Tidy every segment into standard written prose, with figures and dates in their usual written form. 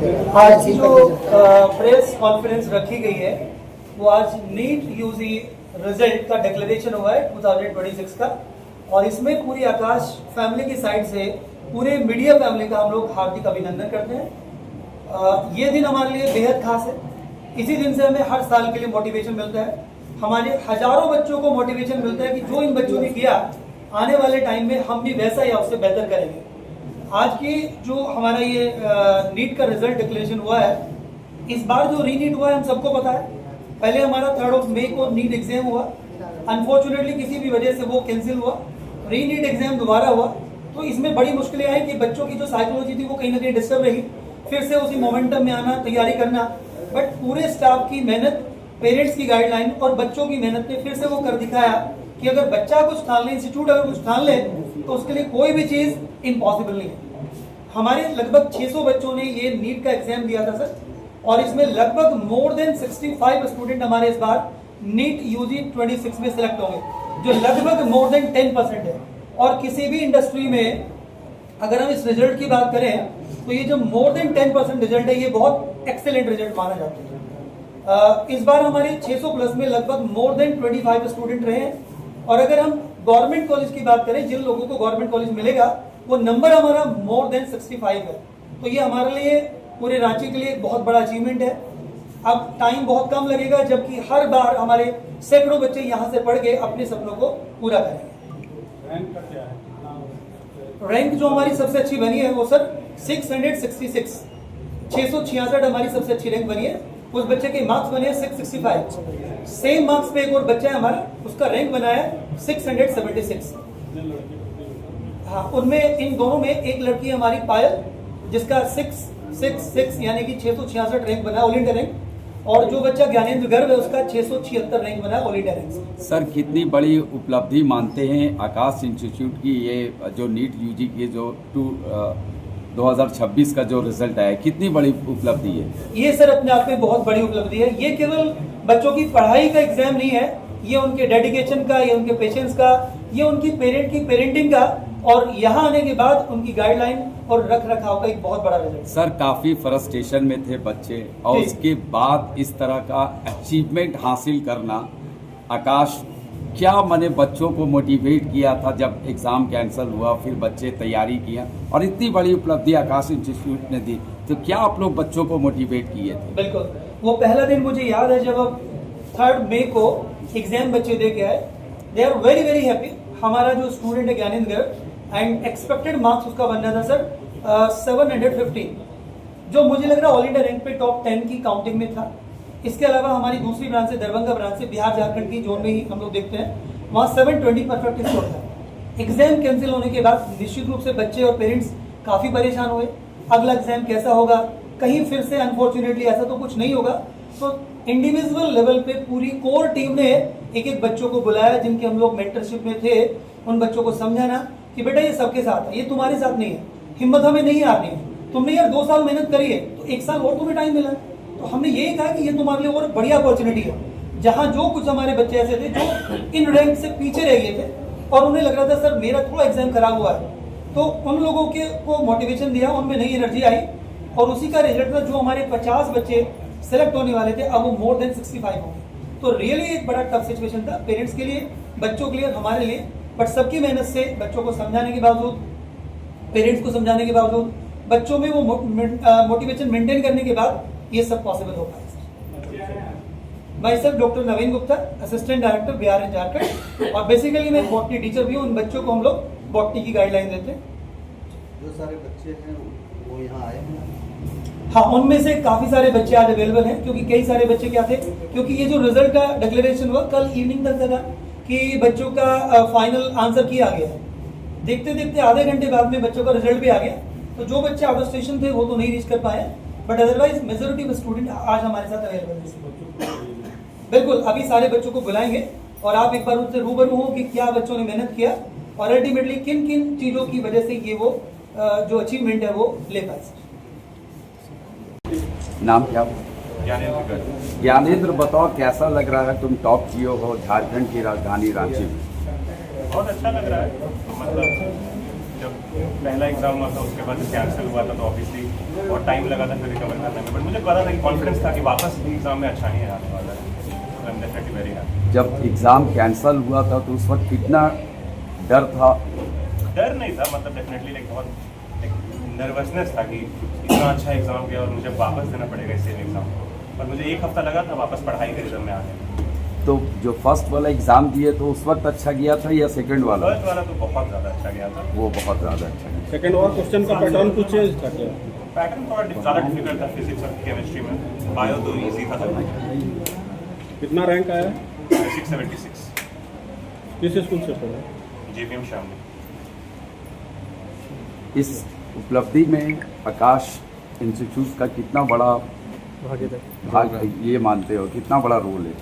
आज की जो प्रेस कॉन्फ्रेंस रखी गई है वो आज नीट यूजी रिजल्ट का डिक्लेरेशन हुआ है 2026 का, और इसमें पूरी आकाश फैमिली की साइड से पूरे मीडिया फैमिली का हम लोग हार्दिक अभिनंदन करते हैं। ये दिन हमारे लिए बेहद खास है। इसी दिन से हमें हर साल के लिए मोटिवेशन मिलता है। हमारे हजारों बच्चों को मोटिवेशन मिलता है कि जो इन बच्चों ने किया आने वाले टाइम में हम भी वैसा या उससे बेहतर करेंगे। आज की जो हमारा ये नीट का रिजल्ट डिक्लेरेशन हुआ है, इस बार जो रीनीट हुआ है हम सबको पता है। पहले हमारा 3 मई को नीट एग्जाम हुआ, अनफॉर्चुनेटली किसी भी वजह से वो कैंसिल हुआ। रीनीट एग्जाम दोबारा हुआ, तो इसमें बड़ी मुश्किलें आई कि बच्चों की जो साइकोलॉजी थी वो कहीं ना कहीं डिस्टर्ब रही, फिर से उसी मोमेंटम में आना, तैयारी करना। बट पूरे स्टाफ की मेहनत, पेरेंट्स की गाइडलाइन और बच्चों की मेहनत ने फिर से वो कर दिखाया कि अगर बच्चा कुछ ठान ले, इंस्टीट्यूट अगर कुछ ठान ले, तो उसके लिए कोई भी चीज इम्पॉसिबल नहीं है। हमारे लगभग 600 बच्चों ने ये नीट का एग्जाम दिया था सर, और इसमें लगभग मोर देन 65 स्टूडेंट हमारे इस बार नीट यूजी 26 में सिलेक्ट होंगे, जो लगभग मोर देन 10% है। और किसी भी इंडस्ट्री में अगर हम इस रिजल्ट की बात करें तो ये जो मोर देन 10% रिजल्ट है, ये बहुत एक्सेलेंट रिजल्ट माना जाता है। इस बार हमारे 600 प्लस में लगभग मोर देन 25 स्टूडेंट रहे हैं। और अगर हम गवर्नमेंट कॉलेज की बात करें, जिन लोगों को गवर्नमेंट कॉलेज मिलेगा, वो नंबर हमारा मोर देन 65 है। तो ये हमारे लिए, पूरे रांची के लिए एक बहुत बड़ा अचीवमेंट है। अब टाइम बहुत कम लगेगा, जबकि हर बार हमारे सैकड़ों बच्चे यहाँ से पढ़ के अपने सपनों को पूरा करेंगे। रैंक का क्या है? रैंक जो हमारी सबसे अच्छी बनी है वो सर 666, 666 हमारी सबसे अच्छी रैंक बनी है। उस बच्चे के मार्क्स बने हैं 665। सेम मार्क्स पे एक और बच्चा है हमारा, उसका रैंक बना है 676। हाँ, उनमें इन दोनों में एक लड़की हमारी पायल, जिसका 666 यानी कि 666 रैंक बना ऑल इंडिया रैंक, और जो बच्चा ज्ञानेंद्र गर्व है उसका 676 रैंक बना ऑल इंडिया रैंक। सर, कितनी बड़ी उपलब्धि मानते हैं आकाश इंस्टीट्यूट की ये जो नीट यूजी की जो 2026 का जो रिजल्ट आया, कितनी बड़ी उपलब्धि है? ये सर अपने आप में बहुत बड़ी उपलब्धि है। ये केवल बच्चों की पढ़ाई का एग्जाम नहीं है, ये उनके डेडिकेशन का, ये उनके पेशेंस का, ये उनकी पेरेंट की पेरेंटिंग का, और यहाँ आने के बाद उनकी गाइडलाइन और रख रखाव का एक बहुत बड़ा रिजल्ट। सर, काफी फ्रस्ट्रेशन में थे बच्चे, और उसके बाद इस तरह का अचीवमेंट हासिल करना, आकाश क्या मैंने बच्चों को मोटिवेट किया था जब एग्जाम कैंसिल हुआ, फिर बच्चे तैयारी किया और इतनी बड़ी उपलब्धि आकाश इंस्टीट्यूट ने दी, तो क्या आप लोग बच्चों को मोटिवेट किए थे? बिल्कुल, वो पहला दिन मुझे याद है जब अब 3 मई को एग्जाम बच्चे दे के आए, they are very very happy. हमारा जो स्टूडेंट है ज्ञानेंद्र, एंड एक्सपेक्टेड मार्क्स उसका बनना था सर 715, जो मुझे लग रहा है ऑल इंडिया रैंक पे टॉप 10 की काउंटिंग में था। इसके अलावा हमारी दूसरी ब्रांच से, दरभंगा ब्रांच से, बिहार झारखंड की जोन में ही हम लोग देखते हैं, वहाँ 720 परफेक्ट स्कोर था। एग्जाम कैंसिल होने के बाद निश्चित रूप से बच्चे और पेरेंट्स काफी परेशान हुए। अगला एग्जाम कैसा होगा, कहीं फिर से अनफॉर्चुनेटली ऐसा तो कुछ नहीं होगा। तो इंडिविजुअल लेवल पे पूरी कोर टीम ने एक एक बच्चों को बुलाया, जिनके हम लोग मेंटरशिप में थे, उन बच्चों को समझाना कि बेटा ये सबके साथ है, ये तुम्हारे साथ नहीं है, हिम्मत हमें नहीं हारनी है। तुमने यार 2 साल मेहनत करी है, तो 1 साल और तुम्हें टाइम मिला है, तो हमने यही कहा कि ये तुम्हारे लिए और बढ़िया अपॉर्चुनिटी है। जहां जो कुछ हमारे बच्चे ऐसे थे जो इन रैंक से पीछे रह गए थे और उन्हें लग रहा था सर मेरा थोड़ा एग्जाम खराब हुआ है, तो उन लोगों के को मोटिवेशन दिया, उनमें नई एनर्जी आई, और उसी का रिजल्ट था जो हमारे 50 बच्चे सेलेक्ट होने वाले थे, अब वो मोर देन 65 हो गए। तो रियली एक बड़ा टफ सिचुएशन था पेरेंट्स के लिए, बच्चों के लिए, हमारे लिए। बट सबकी मेहनत से, बच्चों को समझाने के बावजूद, पेरेंट्स को समझाने के बावजूद, बच्चों में वो मोटिवेशन मेंटेन करने के बाद ये सब पॉसिबल हो पाया। मैं sir doctor Naveen Gupta, assistant director Bihar and Jharkhand, और बेसिकली मैं बॉटनी टीचर भी हूँ। उन बच्चों को हम लोग बॉटनी की गाइडलाइन देते हैं। जो सारे बच्चे हैं वो यहाँ आए हैं? हाँ, उनमें से काफी सारे बच्चे आज अवेलेबल हैं, क्योंकि कई सारे बच्चे क्या थे, क्योंकि ये जो रिजल्ट का डिक्लेरेशन हुआ कल इवनिंग तक था कि बच्चों का फाइनल आंसर की आ गया। देखते देखते आधे घंटे बाद में बच्चों का रिजल्ट भी आ गया। तो जो बच्चे आउट ऑफ स्टेशन थे वो तो नहीं रीच कर पाए, but otherwise majority of student आज हमारे साथ अवेलेबल है। बिल्कुल, अभी सारे बच्चों को बुलाएंगे और आप एक बार उनसे रूबरू हो कि क्या बच्चों ने मेहनत किया और अल्टीमेटली किन किन चीजों की वजह से ये वो जो अचीवमेंट है वो ले पाए। नाम क्या? ज्ञानेंद्र। ज्ञानेंद्र, बताओ कैसा लग रहा है, तुम टॉप किए हो झारखंड की राजधानी रांची में? बहुत अच्छा लग रहा है। मतलब जब पहला एग्जाम हुआ था उसके बाद कैंसिल हुआ था तो ऑब्वियसली बहुत टाइम लगा था फिर रिकवर करने में, बट मुझे पता था कि कॉन्फिडेंस था कि वापस भी एग्जाम में अच्छा ही आने वाला है। I am definitely very happy. जब एग्ज़ाम कैंसल हुआ था तो उस वक्त कितना डर था? डर नहीं था, मतलब डेफिनेटली लाइक बहुत नर्वसनेस था कि इतना अच्छा एग्जाम गया और मुझे वापस देना पड़ेगा सेम एग्जाम, और मुझे एक हफ्ता लगा था वापस पढ़ाई के रिदम में आने में। तो जो फर्स्ट वाला एग्ज़ाम दिए तो उस वक्त अच्छा गया था या सेकंड वाला? फर्स्ट वाला तो बहुत ज़्यादा अच्छा गया था। वो बहुत ज़्यादा अच्छा गया। सेकंड और क्वेश्चन का पैटर्न कुछ चेंज था क्या? पैटर्न थोड़ा ज़्यादा डिफिकल्ट था फिजिक्स और केमिस्ट्री में, बायो तो ईजी था सब। कितना रैंक आया? 676 किस स्कूल से पढ़ा? JPM शामली। इस उपलब्धि में आकाश इंस्टीट्यूट का कितना बड़ा भाग ये मानते हो, कितना बड़ा रोल है?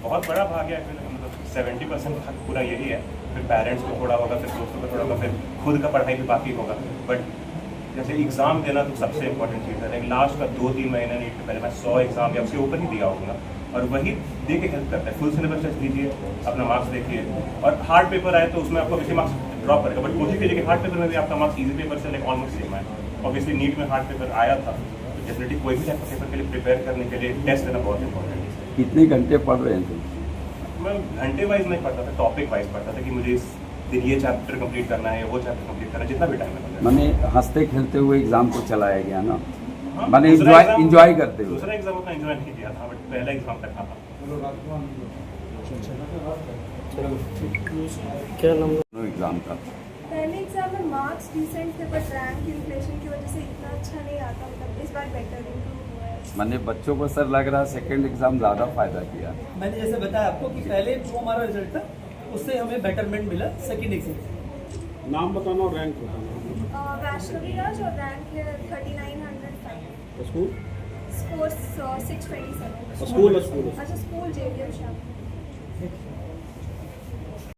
बहुत बड़ा भाग है, मतलब 70% भाग पूरा यही है, फिर पेरेंट्स को थोड़ा होगा, फिर दोस्तों को थोड़ा होगा, फिर खुद का पढ़ाई भी बाकी होगा। बट जैसे एग्ज़ाम देना तो सबसे इंपॉर्टेंट चीज़ है। लाइक लास्ट का 2-3 महीने नीट के पहले मैं 100 एग्ज़ाम या उसके ऊपर ही दिया होगा, और वही दे के हेल्प करता है। फुल सिलेबस टेस्ट दीजिए, अपना मार्क्स देखिए, और हार्ड पेपर आए तो उसमें आपको किसी मार्क्स ड्रॉप करेगा, बट कोशिश कीजिए कि हार्ड पेपर में भी आपका मार्क्स ईजी पेपर से लाइक ऑलमोस्ट सेम आए। ऑब्वियसली नीट में हार्ड पेपर आया था, तो डेफिनेटली कोई भी टाइप का पेपर के लिए प्रिपेयर करने के लिए टेस्ट देना बहुत इंपॉर्टेंट है। कितने घंटे पढ़ रहे थे? मैं घंटे वाइज नहीं पढ़ता था, टॉपिक वाइज पढ़ता था कि मुझे इस दिन ये चैप्टर कंप्लीट करना है, वो चैप्टर कंप्लीट करना है, जितना भी टाइम है। मैंने हंसते खेलते हुए एग्ज़ाम को चलाया गया ना, हाँ, मैंने दूसरा इंजॉय एग्जाम- करते हुए। दूसरा एग्जाम उतना एंजॉय नहीं किया था, बट पहला एग्जाम तक था। दोनों एग्ज़ाम का पहले एग्जाम में मार्क्स डिसेंट थे, बट रैंक इन्फ्लेशन की वजह से इतना अच्छा नहीं आता, मतलब इस बार बेटर इम्प्रूव हुआ है। मैंने बच्चों को सर लग रहा है सेकंड एग्ज़ाम ज़्यादा फायदा किया। मैंने जैसे बताया आपको कि पहले जो हमारा रिजल्ट था उससे हमें बेटरमेंट मिला सेकेंड एग्जाम। नाम बताना और रैंक बताना। वैष्णवी राज और रैंक है 3905। स्कूल? स्कोर 627। स्कूल? अच्छा, स्कूल JPM शामली।